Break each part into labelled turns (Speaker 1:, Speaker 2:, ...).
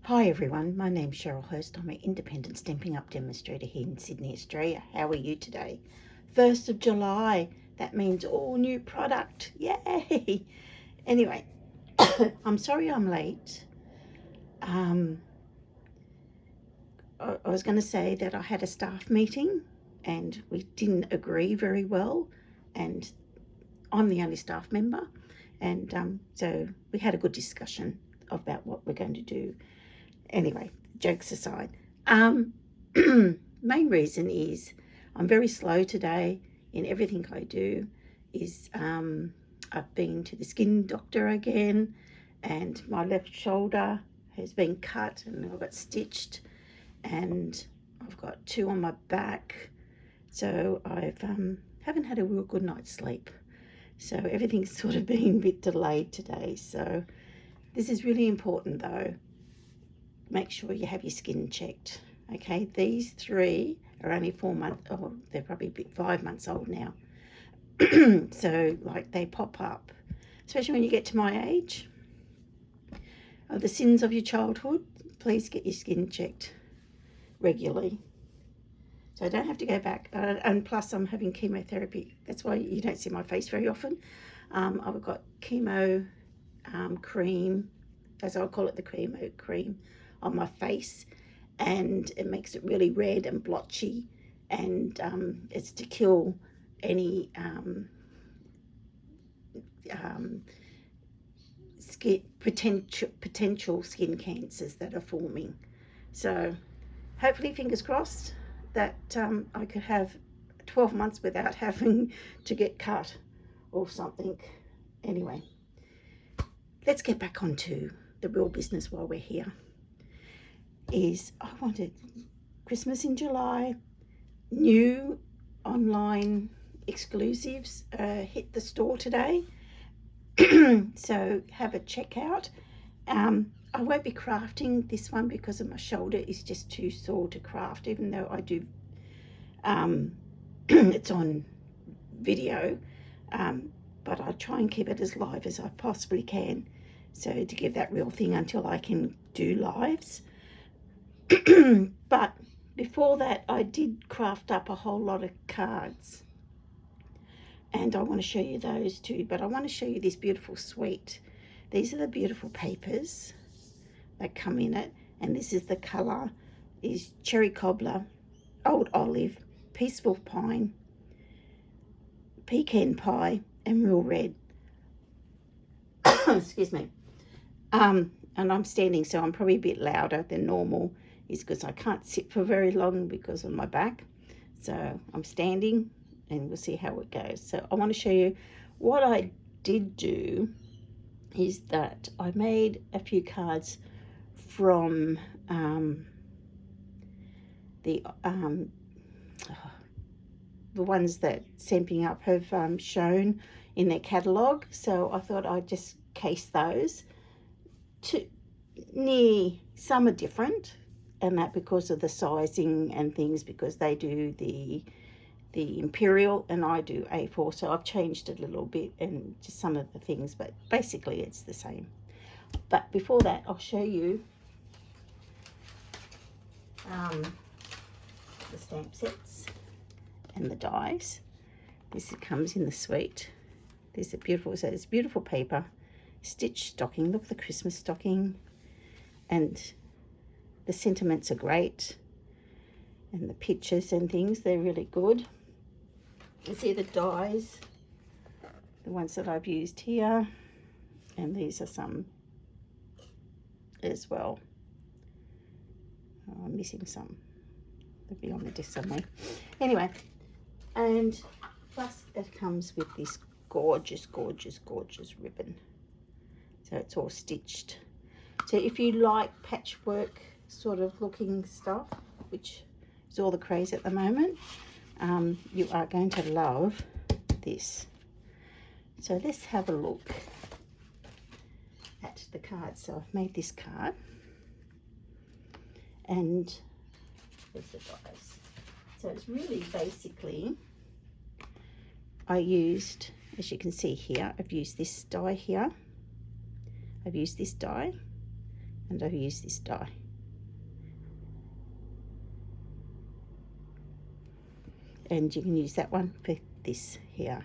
Speaker 1: Hi everyone, my name's Cheryl Hurst. I'm an independent Stampin' Up demonstrator here in Sydney, Australia. How are you today? 1st of July, that means all new product. Yay! Anyway, I'm sorry I'm late. I was going to say that I had a staff meeting and we didn't agree very well, and I'm the only staff member, and so we had a good discussion about what we're going to do. Anyway, jokes aside, main reason is I'm very slow today in everything I do. I've been to the skin doctor again, and my left shoulder has been cut and I've got stitched, and I've got 2 on my back, so I've haven't had a real good night's sleep, so everything's sort of been a bit delayed today. So this is really important though. Make sure you have your skin checked. Okay, these 3 are only 4 months, oh, they're probably 5 months old now. So like they pop up, especially when you get to my age. The sins of your childhood, please get your skin checked regularly. So I don't have to go back, and plus I'm having chemotherapy. That's why you don't see my face very often. I've got chemo cream, as I call it, the chemo cream on my face, and it makes it really red and blotchy, and it's to kill any potential skin cancers that are forming. So hopefully, fingers crossed, that I could have 12 months without having to get cut or something. Anyway, let's get back onto the real business while we're here. I wanted Christmas in July, new online exclusives hit the store today. So have a checkout. I won't be crafting this one because of my shoulder is just too sore to craft, even though I do it's on video, but I try and keep it as live as I possibly can, so to give that real thing until I can do lives. But before that, I did craft up a whole lot of cards, and I want to show you those too, but I want to show you this beautiful suite. These are the beautiful papers that come in it, and this is the color is cherry cobbler, old olive, peaceful pine, pecan pie, and real red. Excuse me. And I'm standing, so I'm probably a bit louder than normal, is because I can't sit for very long because of my back. So I'm standing, and we'll see how it goes. So I want to show you what I did do is that I made a few cards from the ones that Stampin' Up have shown in their catalogue. So I thought I'd just case those. Some are different, and that because of the sizing and things, because they do the Imperial and I do A4, so I've changed it a little bit and just some of the things, but basically it's the same. But before that, I'll show you the stamp sets and the dies. This comes in the suite. There's a beautiful, so it's beautiful paper, stitched stocking. Look at the Christmas stocking, and the sentiments are great, and the pictures and things, they're really good. You see the dies, the ones that I've used here, and these are some as well. Oh, I'm missing some. They'll be on the disc somewhere. Anyway, and plus it comes with this gorgeous, gorgeous, gorgeous ribbon. So it's all stitched. So if you like patchwork sort of looking stuff, which is all the craze at the moment, you are going to love this. So let's have a look at the card. So I've made this card, and there's the dies. So it's really basically, I used, as you can see here, I've used this die here. I've used this die, and I've used this die. And you can use that one for this here.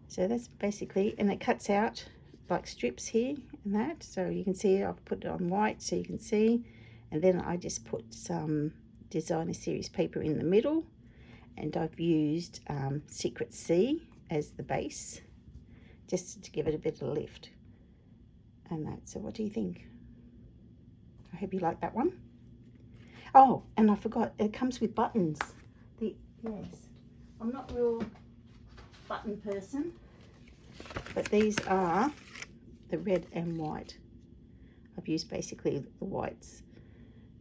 Speaker 1: So that's basically, and it cuts out like strips here and that, so you can see I've put it on white so you can see, and then I just put some designer series paper in the middle, and I've used Secret C as the base just to give it a bit of a lift and that. So what do you think? I hope you like that one. Oh, and I forgot, it comes with buttons. Yes, I'm not a real button person, but these are the red and white. I've used basically the whites.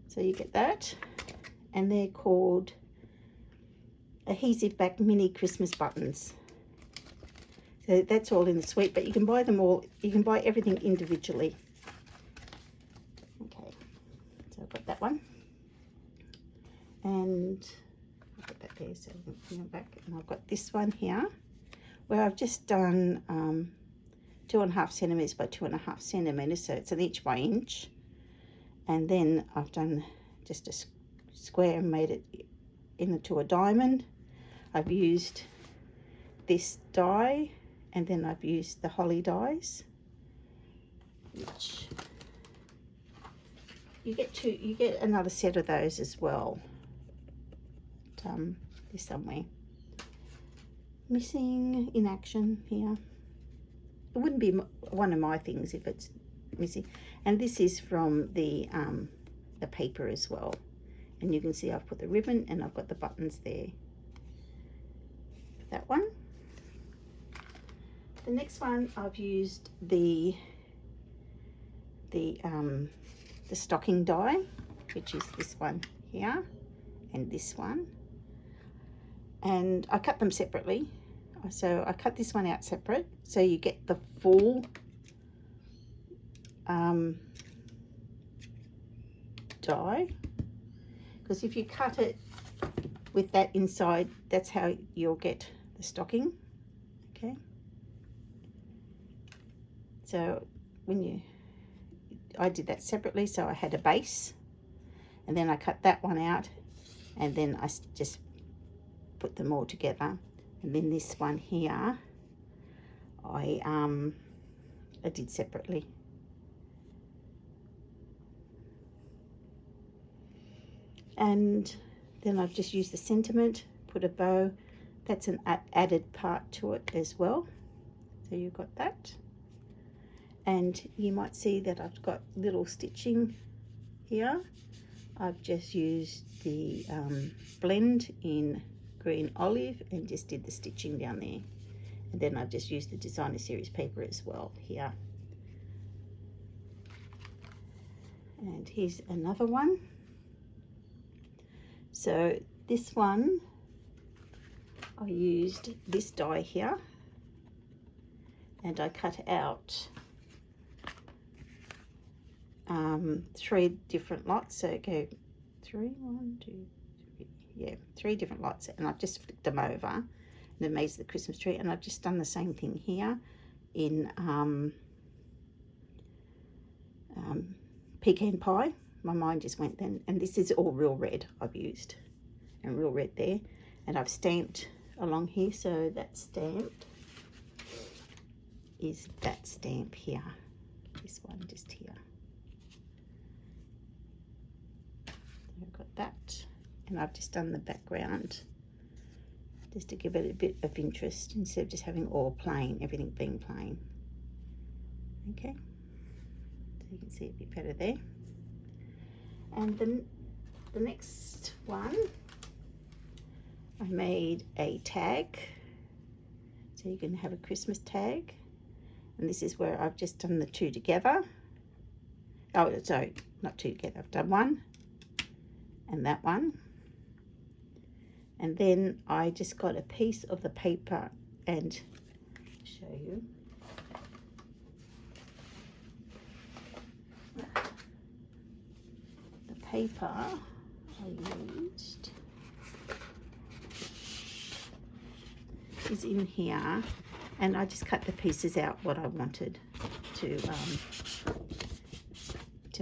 Speaker 1: So you get that, and they're called adhesive back mini Christmas buttons. So that's all in the suite, but you can buy them all, you can buy everything individually. Okay, so I've got that one, and I'll put that there so you can back. And I've got this one here where I've just done 2.5 centimeters by 2.5 centimeters, so it's 1 inch by inch, and then I've done just a square and made it into a diamond. I've used this die, and then I've used the holly dies, which you get another set of those as well. There's somewhere missing in action here. It wouldn't be one of my things if it's missing. And this is from the paper as well, and you can see I've put the ribbon and I've got the buttons there. That one. The next one, I've used the stocking die, which is this one here and this one, and I cut them separately. So I cut this one out separate so you get the full die, because if you cut it with that inside, that's how you'll get the stocking. Okay, so I did that separately, so I had a base, and then I cut that one out, and then I just put them all together. And then this one here I did separately. And then I've just used the sentiment, put a bow. That's an added part to it as well. So you've got that. And you might see that I've got little stitching here. I've just used the blend in green olive and just did the stitching down there, and then I've just used the designer series paper as well here. And here's another one. So this one I used this die here, and I cut out 3 different lots. So go 3, 1, 2, 3, yeah, 3 different lots, and I've just flipped them over and it makes the Christmas tree. And I've just done the same thing here in pecan pie. My mind just went then, and this is all real red I've used, and real red there, and I've stamped along here. So that stamp is that stamp here, this one just here. I've got that, and I've just done the background just to give it a bit of interest instead of just having all plain, everything being plain. Okay, so you can see it a bit better there. And then the next one, I made a tag, so you can have a Christmas tag, and this is where I've just done the 2 together. Oh, sorry, not 2 together, I've done 1 and that one, and then I just got a piece of the paper, and I'll show you. The paper I used is in here, and I just cut the pieces out what I wanted to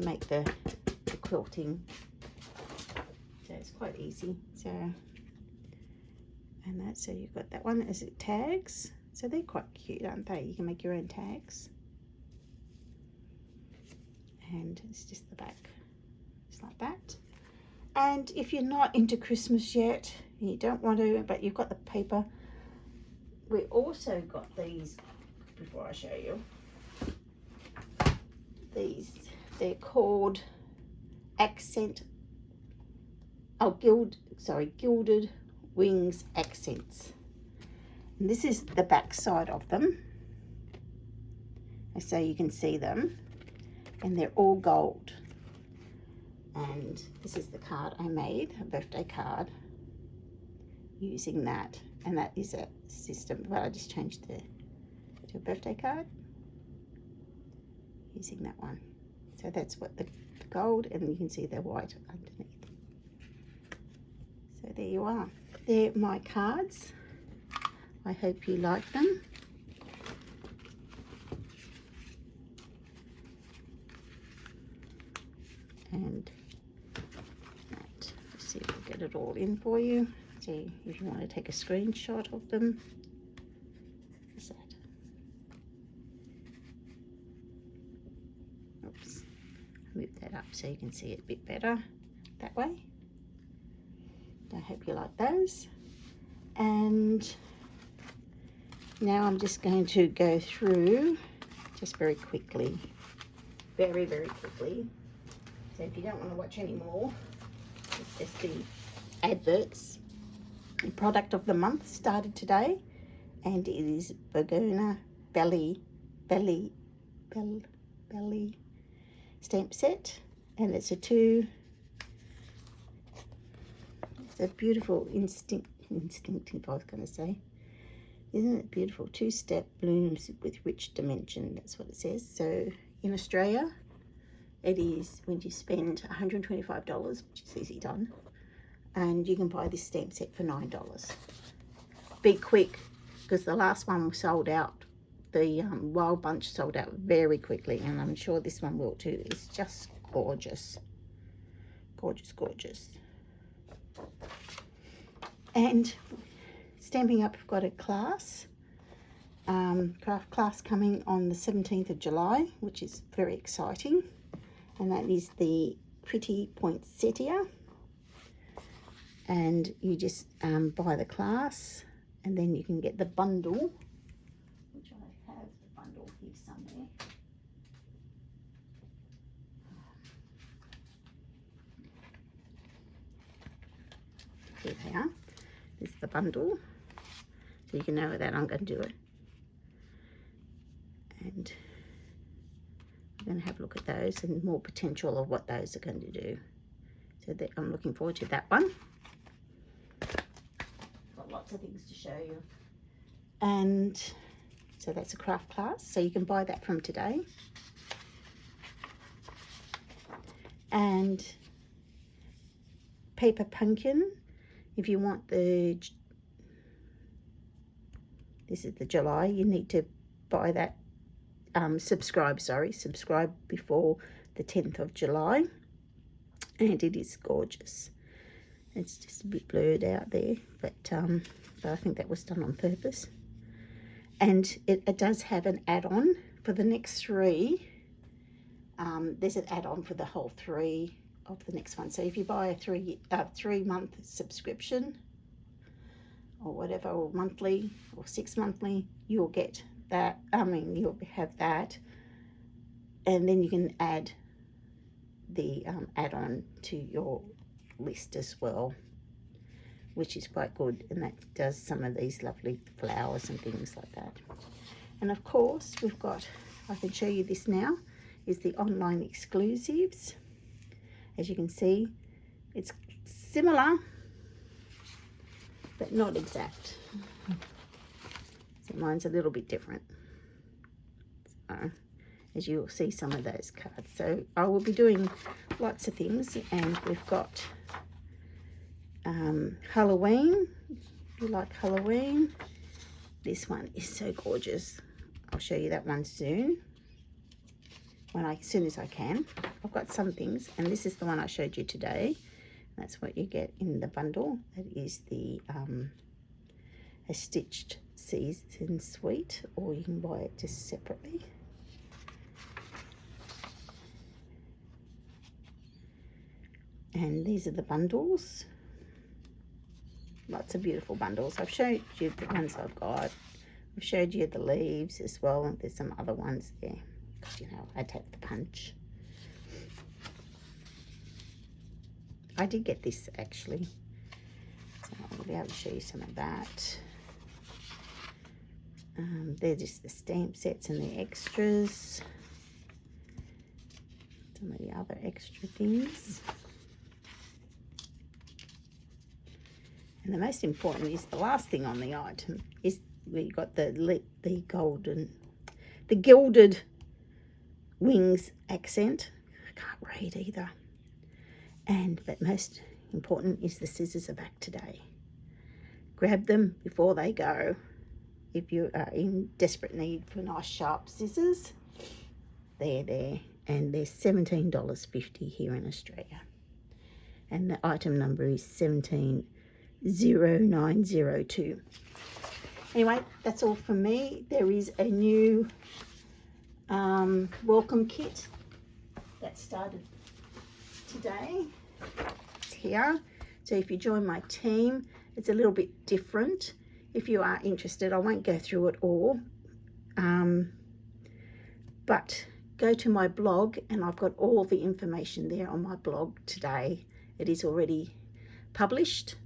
Speaker 1: to make the quilting. So it's quite easy. So, and so you've got that one as it tags. So they're quite cute, aren't they? You can make your own tags. And it's just the back, just like that. And if you're not into Christmas yet, and you don't want to, but you've got the paper, we also got these, before I show you, these, they're called gilded wings accents. And this is the back side of them, so you can see them, and they're all gold. And this is the card I made, a birthday card, using that. And that is a system, but I just changed to a birthday card using that one. So that's what the gold, and you can see the white underneath. So there you are. They're my cards. I hope you like them. And let's see if we'll get it all in for you. See if you want to take a screenshot of them. What's that? Oops. Move that up so you can see it a bit better that way. I hope you like those. And now I'm just going to go through just very quickly. Very, very quickly. So if you don't want to watch any more, it's just the adverts. The product of the month started today, and it is Burgona Belly stamp set, and it's a beautiful instinctive, I was going to say. Isn't it beautiful? 2-step blooms with rich dimension. That's what it says. So in Australia, it is when you spend $125, which is easy done, and you can buy this stamp set for $9. Be quick, because the last one sold out. The Wild Bunch sold out very quickly, and I'm sure this one will too. It's just gorgeous. Gorgeous, gorgeous. And Stamping Up, we've got a class, craft class coming on the 17th of July, which is very exciting. And that is the Pretty Poinsettia. And you just buy the class, and then you can get the bundle, which I have the bundle here somewhere. Here they are. This is the bundle, so you can know that I'm going to do it. And I'm going to have a look at those and more potential of what those are going to do. So that I'm looking forward to that one. Got lots of things to show you. And so that's a craft class, so you can buy that from today. And Paper Pumpkin, if you want this is the July, you need to buy that, subscribe before the 10th of July. And it is gorgeous. It's just a bit blurred out there, but I think that was done on purpose. And it does have an add-on for the next 3. There's an add-on for the whole 3 of the next one. So if you buy a 3-month subscription or whatever, or monthly or 6 monthly, you'll get that. You'll have that, and then you can add the add-on to your list as well, which is quite good, and that does some of these lovely flowers and things like that. And of course we've got, I can show you this now, is the online exclusives. As you can see, it's similar but not exact. So mine's a little bit different, so as you'll see some of those cards. So I will be doing lots of things, and we've got Halloween. If you like Halloween, this one is so gorgeous. I'll show you that one soon. as soon as I can. I've got some things, and this is the one I showed you today. That's what you get in the bundle. That is the a stitched season suite, or you can buy it just separately. And these are the bundles. Lots of beautiful bundles. I've showed you the ones I've got. I've showed you the leaves as well. There's some other ones there, because, you know, I take the punch. I did get this actually, so I'll be able to show you some of that. They're just the stamp sets and the extras. Some of the other extra things. And the most important is the last thing on the item is we got the gilded wings accent. I can't read either. But most important is the scissors are back today. Grab them before they go. If you are in desperate need for nice sharp scissors, they're there, and they're $17.50 here in Australia. And the item number is 170902. Anyway, that's all from me. There is a new welcome kit that started today. It's here. So if you join my team, it's a little bit different. If you are interested, I won't go through it all, but go to my blog, and I've got all the information there on my blog today. It is already published,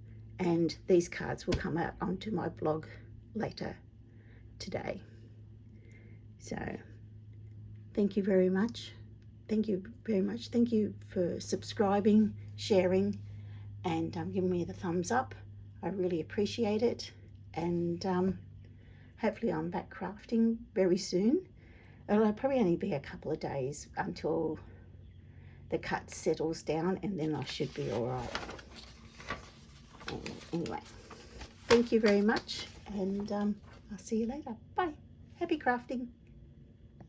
Speaker 1: and these cards will come out onto my blog later today. So thank you very much. Thank you very much. Thank you for subscribing, sharing, and giving me the thumbs up. I really appreciate it. And hopefully I'm back crafting very soon. It'll probably only be a couple of days until the cut settles down, and then I should be all right. Anyway, thank you very much, and I'll see you later. Bye. Happy crafting.